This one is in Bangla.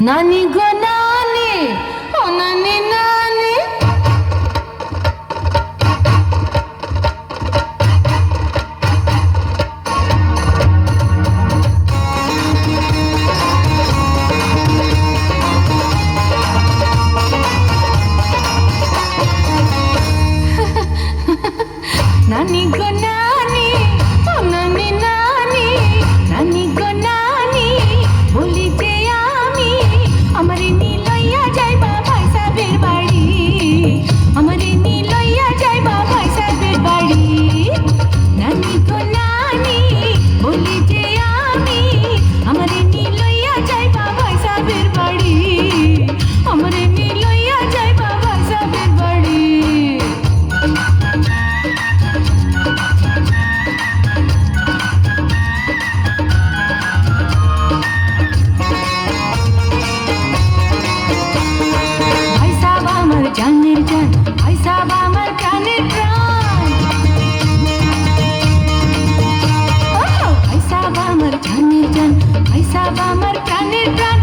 নানি গো নানি, ও নানি নানি। নানি গো নানি, ও নানি নানি, নানি গো নানি, বলি যে আমি আমারে নিলইয়া যাইবা ভাই সাহেবের বাড়ি, আমারে নিলইয়া যাইবা ভাই সাহেবের বাড়ি। নানি গো নানি, বলি যে আমি আমারে নিলইয়া যাইবা ভাই সাহেবের বাড়ি, আমারে নিলইয়া যাইবা ভাই সাহেবের বাড়ি। জানের জান, ভাই সাহেব আমার প্রাণের প্রাণ। ভাই সাহেব আমার জানের জান, ভাই সাহেব আমার প্রাণের প্রাণ।